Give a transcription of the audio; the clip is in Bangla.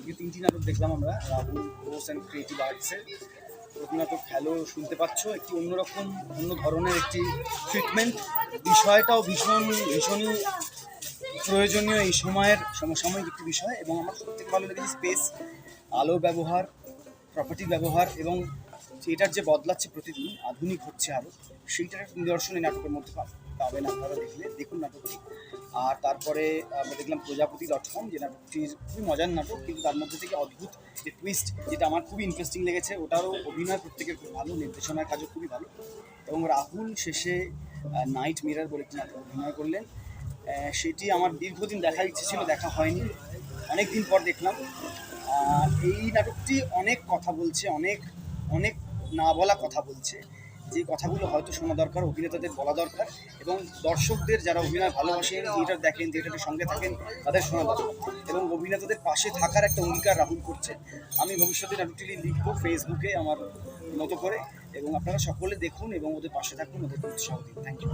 আজকে 3টি নাটক দেখলাম আমরা রাহুল ঘোষ অ্যান্ড ক্রিয়েটিভ আর্টসের। প্রতি নাটক হ্যালো শুনতে পাচ্ছ, একটি অন্যরকম অন্য ধরনের একটি ট্রিটমেন্ট। বিষয়টাও ভীষণই প্রয়োজনীয় এই সময়ের সমসাময়িক একটি বিষয়, এবং আমার সবথেকে ভালো লেগেছে স্পেস, আলো ব্যবহার, প্রপার্টি ব্যবহার, এবং এটার যে বদলাচ্ছে প্রতিদিন, আধুনিক হচ্ছে আরও, সেইটার একটা নিদর্শন এই নাটকের মধ্যে পাবেন আপনারা। দেখুন নাটকটি। আর তারপরে আমরা দেখলাম প্রজাপতি.com, যে নাটকটি খুবই মজার নাটক, কিন্তু তার মধ্যে থেকে অদ্ভুত যে টুইস্ট, যেটা আমার খুবই ইন্টারেস্টিং লেগেছে। ওটারও অভিনয় প্রত্যেকের খুব ভালো, নির্দেশনার কাজও খুবই ভালো। এবং রাহুল শেষে নাইট মিরার বলে একটি নাটক অভিনয় করলেন। সেটি আমার দীর্ঘদিন দেখার ইচ্ছে ছিল, দেখা হয়নি, অনেক দিন পর দেখলাম। এই নাটকটি অনেক কথা বলছে, অনেক অনেক না বলা কথা বলছে, যে কথাগুলো হয়তো শোনা দরকার, অভিনেতাদের বলা দরকার, এবং দর্শকদের যারা অভিনয় ভালোবাসেন, থিয়েটার দেখেন, থিয়েটারের সঙ্গে থাকেন, তাদের শোনা দরকার। এবং অভিনেতাদের পাশে থাকার একটা অঙ্গীকার রাহুল করছে। আমি ভবিষ্যতে নাটকটি লিখবো ফেসবুকে আমার মতো করে, এবং আপনারা সকলে দেখুন এবং ওদের পাশে থাকুন, ওদের উৎসাহ দিন। Thank you.